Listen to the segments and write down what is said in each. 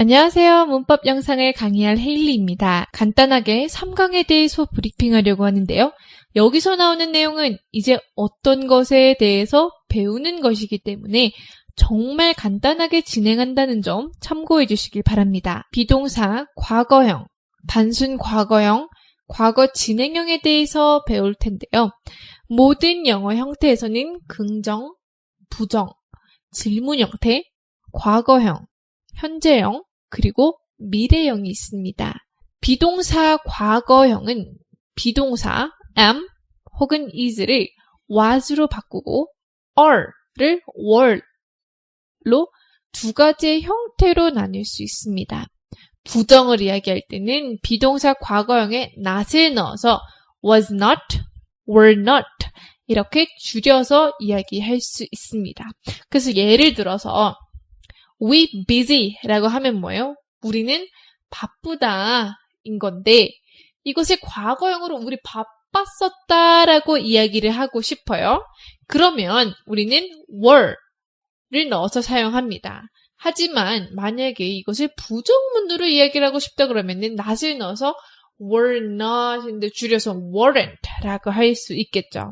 안녕하세요. 문법 영상을 강의할 헤일리입니다. 간단하게 3강에 대해서 브리핑하려고 하는데요. 여기서 나오는 내용은 이제 어떤 것에 대해서 배우는 것이기 때문에 정말 간단하게 진행한다는 점 참고해 주시길 바랍니다. 비동사, 과거형, 단순 과거형, 과거 진행형에 대해서 배울 텐데요. 모든 영어 형태에서는 긍정, 부정, 질문 형태, 과거형, 현재형, 그리고 미래형이 있습니다. 비동사 과거형은 비동사 am 혹은 is를 was로 바꾸고 are를 were로 두 가지의 형태로 나눌 수 있습니다. 부정을 이야기할 때는 비동사 과거형에 not을 넣어서 was not, were not 이렇게 줄여서 이야기할 수 있습니다. 그래서 예를 들어서 we busy 라고 하면 뭐예요? 우리는 바쁘다 인 건데 이것을 과거형으로 우리 바빴었다 라고 이야기를 하고 싶어요. 그러면 우리는 were를 넣어서 사용합니다. 하지만 만약에 이것을 부정문으로 이야기를 하고 싶다 그러면은 not을 넣어서 were not인데 줄여서 weren't 라고 할 수 있겠죠.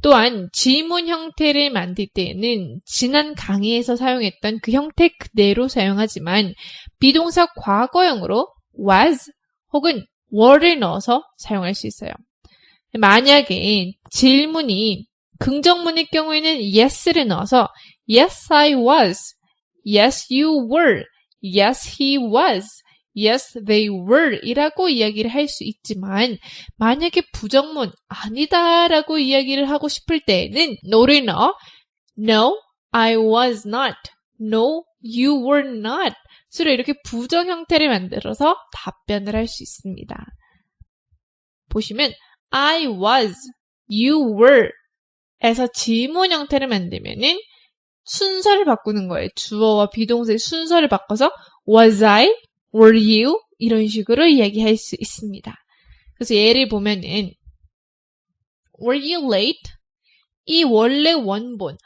또한 질문 형태를 만들 때에는 지난 강의에서 사용했던 그 형태 그대로 사용하지만 비동사 과거형으로 was 혹은 were를 넣어서 사용할 수 있어요. 만약에 질문이 긍정문일 경우에는 yes를 넣어서 yes I was, yes you were, yes he was, yes they were 이라고 이야기를 할 수 있지만 만약에 부정문 아니다 라고 이야기를 하고 싶을 때에는 no를 넣어 no, I was not, no, you were not 서로 이렇게 부정 형태를 만들어서 답변을 할 수 있습니다. 보시면 I was, you were 에서 질문 형태를 만들면은 순서를 바꾸는 거예요. 주어와 비동사의 순서를 바꿔서 was I, were you? 이런 식으로 이야기할 수 있습니다. 그래서 예를 보면은 were you late? 이 원래 원본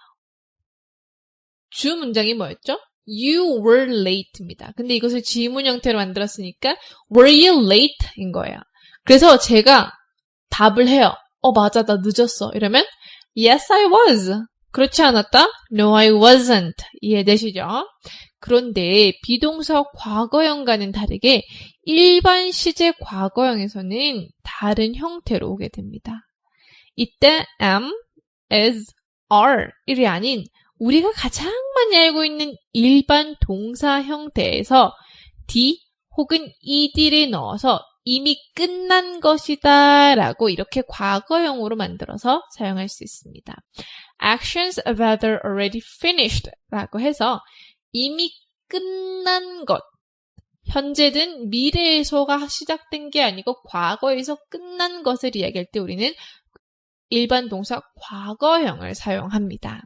주 문장이 뭐였죠? You were late입니다. 근데 이것을 질문 형태로 만들었으니까 were you late? 인 거예요. 그래서 제가 답을 해요. 맞아, 나 늦었어. 이러면 yes, I was. 그렇지 않았다? No, I wasn't. 이해되시죠? 그런데 비동사 과거형과는 다르게 일반 시제 과거형에서는 다른 형태로 오게 됩니다. 이때 am, is, are 일이 아닌 우리가 가장 많이 알고 있는 일반 동사 형태에서 d 혹은 ed를 넣어서 이미 끝난 것이다 라고 이렇게 과거형으로 만들어서 사용할 수 있습니다. Actions rather already finished 라고 해서 이미 끝난 것, 현재든 미래에서가 시작된 게 아니고 과거에서 끝난 것을 이야기할 때 우리는 일반 동사 과거형을 사용합니다.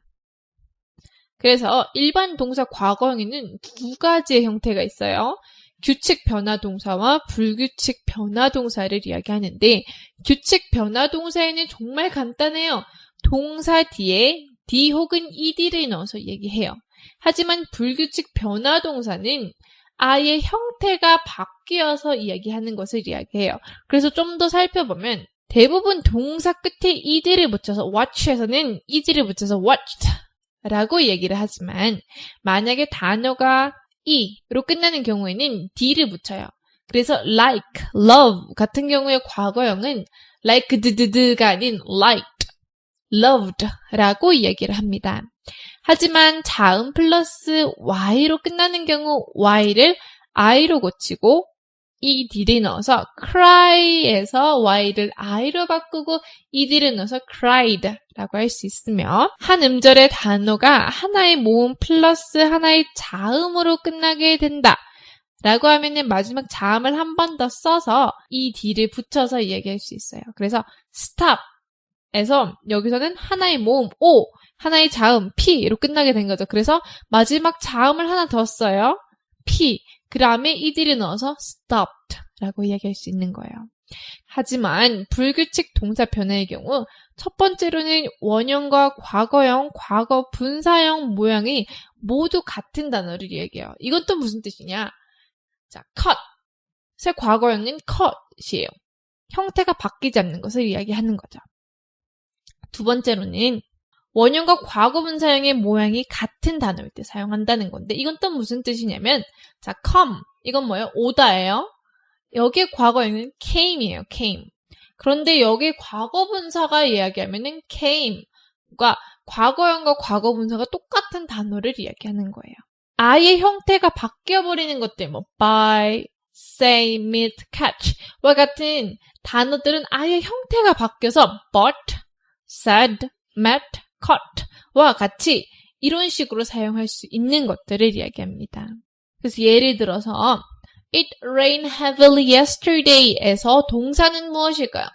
그래서 일반 동사 과거형에는 두 가지의 형태가 있어요. 규칙 변화 동사와 불규칙 변화 동사를 이야기하는데 규칙 변화 동사에는 정말 간단해요. 동사 뒤에 d 혹은 ed를 넣어서 얘기해요. 하지만 불규칙 변화 동사는 아예 형태가 바뀌어서 이야기하는 것을 이야기해요. 그래서 좀 더 살펴보면 대부분 동사 끝에 ed를 붙여서 watch에서는 ed를 붙여서 watched 라고 얘기를 하지만 만약에 단어가 e로 끝나는 경우에는 d를 붙여요. 그래서 like, love 같은 경우의 과거형은 liked가 아닌 liked, loved 라고 이야기를 합니다. 하지만 자음 플러스 y로 끝나는 경우 y를 i로 고치고 ed를 넣어서 cry에서 y를 i로 바꾸고 ed를 넣어서 cried 라고 할 수 있으며 한 음절의 단어가 하나의 모음 플러스 하나의 자음으로 끝나게 된다 라고 하면은 마지막 자음을 한 번 더 써서 ed를 붙여서 이야기할 수 있어요. 그래서 stop 에서 여기서는 하나의 모음 O, 하나의 자음 P로 끝나게 된 거죠. 그래서 마지막 자음을 하나 더 써요. P, 그 다음에 ed를 넣어서 stopped 라고 이야기할 수 있는 거예요. 하지만 불규칙 동사 변화의 경우 첫 번째로는 원형과 과거형, 과거 분사형 모양이 모두 같은 단어를 얘기해요. 이건 또 무슨 뜻이냐? 자, cut의 과거형은 cut이에요. 형태가 바뀌지 않는 것을 이야기하는 거죠. 두 번째로는 원형과 과거분사형의 모양이 같은 단어일 때 사용한다는 건데 이건 또 무슨 뜻이냐면 자, come 이건 뭐예요? 오다예요. 여기에 과거형은 came이에요. came. 그런데 여기에 과거분사가 이야기하면은 came과 과거형과 과거분사가 똑같은 단어를 이야기하는 거예요. 아예 형태가 바뀌어버리는 것들 뭐 buy, say, meet, catch와 같은 단어들은 아예 형태가 바뀌어서 bought, said, met, caught 와 같이 이런 식으로 사용할 수 있는 것들을 이야기합니다. 그래서 예를 들어서 It rained heavily yesterday에서 동사는 무엇일까요?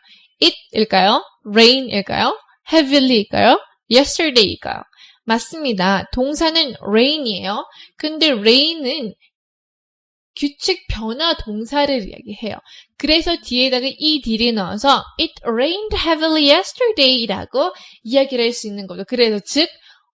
It일까요? Rain일까요? Heavily일까요? Yesterday일까요? 맞습니다. 동사는 rain이에요. 근데 rain은 규칙 변화 동사를 이야기해요. 그래서 뒤에다가 ed를 넣어서 It rained heavily yesterday라고 이야기를 할 수 있는 거죠. 그래서 즉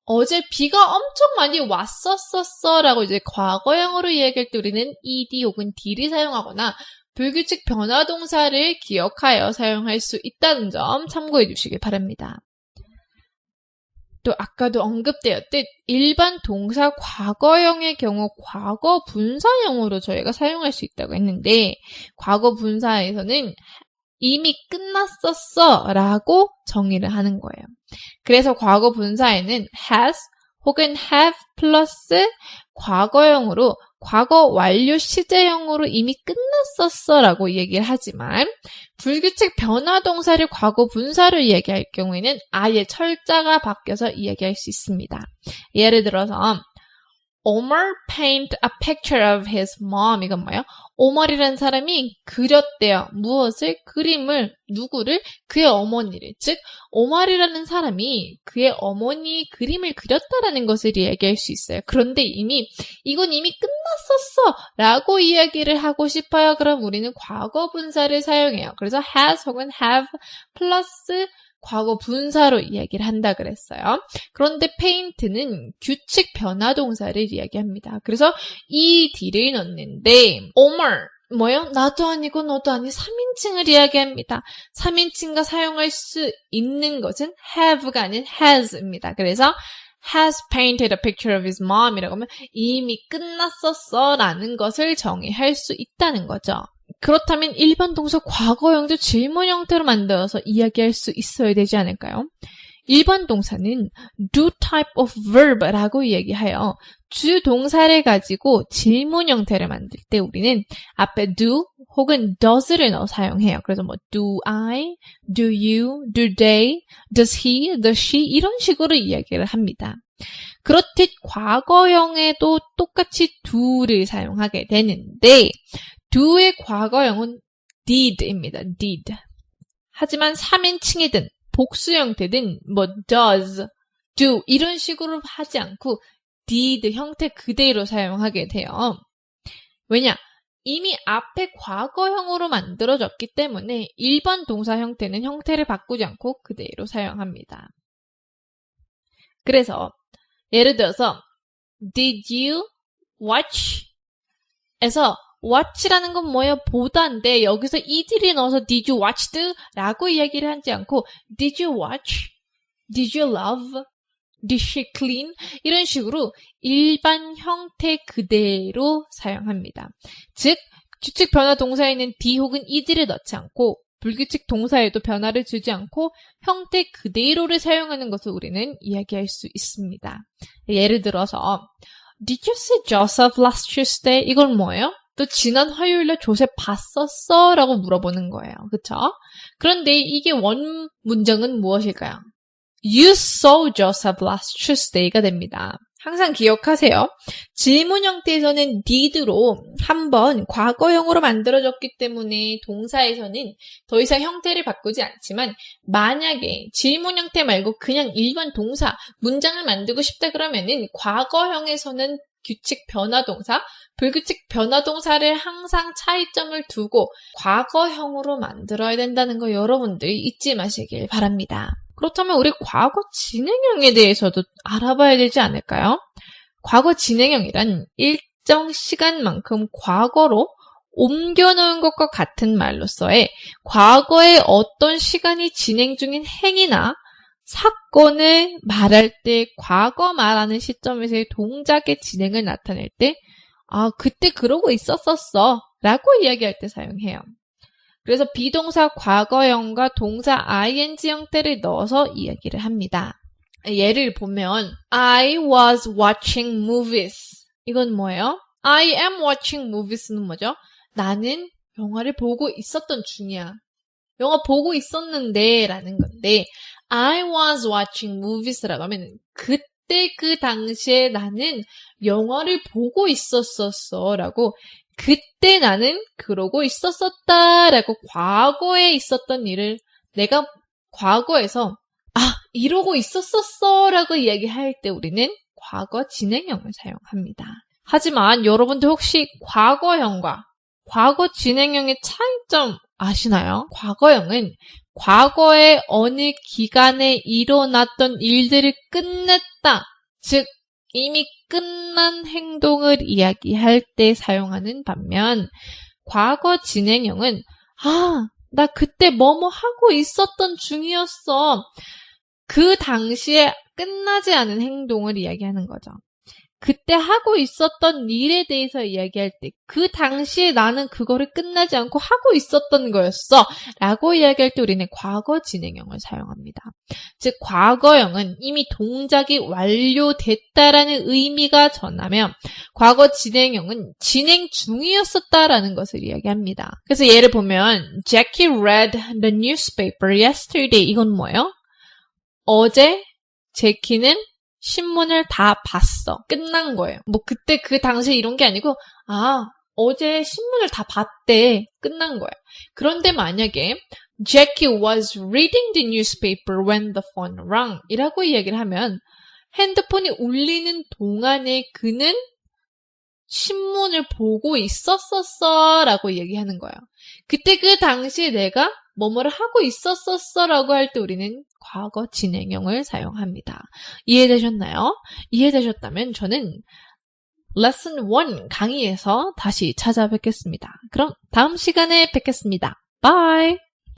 어제 비가 엄청 많이 왔었어 라고 이제 과거형으로 이야기할 때 우리는 ed 혹은 d를 사용하거나 불규칙 변화 동사를 기억하여 사용할 수 있다는 점 참고해 주시길 바랍니다. 또 아까도 언급되었듯 일반 동사 과거형의 경우 과거 분사형으로 저희가 사용할 수 있다고 했는데 과거 분사에서는 이미 끝났었어 라고 정의를 하는 거예요. 그래서 과거 분사에는 has 혹은 have 플러스 과거형으로 과거 완료 시제형으로 이미 끝났었어 라고 얘기를 하지만 불규칙 변화 동사를 과거 분사로 이야기할 경우에는 아예 철자가 바뀌어서 이야기할 수 있습니다. 예를 들어서 Omar painted a picture of his mom. 이건 뭐예요? 오멀이라는 사람이 그렸대요. 무엇을? 그림을. 누구를? 그의 어머니를. 즉 오멀이라는 사람이 그의 어머니의 그림을 그렸다라는 것을 이야기할 수 있어요. 그런데 이건 이미 끝났었어 라고 이야기를 하고 싶어요. 그럼 우리는 과거 분사를 사용해요. 그래서 has 혹은 have 플러스 과거 분사로 이야기를 한다 그랬어요. 그런데 paint는 규칙 변화 동사를 이야기합니다. 그래서 ed를 넣는데 Omar 뭐예요? 나도 아니고 너도 아닌 3인칭을 이야기합니다. 3인칭과 사용할 수 있는 것은 have가 아닌 has입니다. 그래서 has painted a picture of his mom 이라고 하면 이미 끝났었어 라는 것을 정의할 수 있다는 거죠. 그렇다면 일반 동사 과거형도 질문 형태로 만들어서 이야기할 수 있어야 되지 않을까요? 일반 동사는 do type of verb라고 이야기하여 주동사를 가지고 질문 형태를 만들 때 우리는 앞에 do 혹은 does를 넣어 사용해요. 그래서 뭐 do I, do you, do they, does he, does she 이런 식으로 이야기를 합니다. 그렇듯 과거형에도 똑같이 do를 사용하게 되는데 do의 과거형은 did입니다. did. 하지만 3인칭이든 복수 형태든 뭐 does, do 이런 식으로 하지 않고 did 형태 그대로 사용하게 돼요. 왜냐? 이미 앞에 과거형으로 만들어졌기 때문에 일반 동사 형태는 형태를 바꾸지 않고 그대로 사용합니다. 그래서 예를 들어서 Did you watch? 에서 watch라는 건 뭐예요? 보다인데 여기서 ed를 넣어서 did you watched? 라고 이야기를 하지 않고 did you watch? did you love? did she clean? 이런 식으로 일반 형태 그대로 사용합니다. 즉 규칙 변화 동사에는 d 혹은 ed를 넣지 않고 불규칙 동사에도 변화를 주지 않고 형태 그대로를 사용하는 것을 우리는 이야기할 수 있습니다. 예를 들어서 Did you see Joseph last Tuesday? 이건 뭐예요? 또 지난 화요일에 조셉 봤었어? 라고 물어보는 거예요. 그쵸? 그런데 이게 원 문장은 무엇일까요? You saw Joseph last Tuesday가 됩니다. 항상 기억하세요. 질문 형태에서는 did로 한번 과거형으로 만들어졌기 때문에 동사에서는 더 이상 형태를 바꾸지 않지만 만약에 질문 형태 말고 그냥 일반 동사, 문장을 만들고 싶다 그러면은 과거형에서는 규칙 변화동사, 불규칙 변화동사를 항상 차이점을 두고 과거형으로 만들어야 된다는 거 여러분들 잊지 마시길 바랍니다. 그렇다면 우리 과거 진행형에 대해서도 알아봐야 되지 않을까요? 과거 진행형이란 특정 시간만큼 과거로 옮겨놓은 것과 같은 말로서의 과거에 어떤 시간이 진행 중인 행위나 사건을 말할 때 과거 말하는 시점에서의 동작의 진행을 나타낼 때 그때 그러고 있었었어 라고 이야기할 때 사용해요. 그래서 비동사 과거형과 동사 ing 형태를 넣어서 이야기를 합니다. 예를 보면 I was watching movies. 이건 뭐예요? I am watching movies는 뭐죠? 나는 영화를 보고 있었던 중이야. 영화 보고 있었는데 라는 건데 I was watching movies라고 하면 그때 그 당시에 나는 영화를 보고 있었었어 라고 그때 나는 그러고 있었었다 라고 과거에 있었던 일을 내가 과거에서 이러고 있었었어 라고 이야기할 때 우리는 과거 진행형을 사용합니다. 하지만 여러분들 혹시 과거형과 과거 진행형의 차이점 아시나요? 과거형은 과거에 어느 기간에 일어났던 일들을 끝냈다. 즉 이미 끝난 행동을 이야기할 때 사용하는 반면 과거 진행형은 나 그때 뭐뭐 하고 있었던 중이었어. 그 당시에 끝나지 않은 행동을 이야기하는 거죠. 그때 하고 있었던 일에 대해서 이야기할 때 그 당시에 나는 그거를 끝나지 않고 하고 있었던 거였어 라고 이야기할 때 우리는 과거 진행형을 사용합니다. 즉 과거형은 이미 동작이 완료됐다라는 의미가 전하며 과거 진행형은 진행 중이었었다라는 것을 이야기합니다. 그래서 예를 보면 Jackie read the newspaper yesterday. 이건 뭐예요? 어제 제키는 신문을 다 봤어. 끝난 거예요. 그때 그 당시에 이런 게 아니고 어제 신문을 다 봤대. 끝난 거예요. 그런데 만약에 Jackie was reading the newspaper when the phone rang 이라고 이야기를 하면 핸드폰이 울리는 동안에 그는 신문을 보고 있었었어 라고 얘기하는 거예요. 그때 그 당시에 내가 뭐뭐를 하고 있었었어 라고 할 때 우리는 과거 진행형을 사용합니다. 이해되셨나요? 이해되셨다면 저는 레슨 1 강의에서 다시 찾아뵙겠습니다. 그럼 다음 시간에 뵙겠습니다. 바이!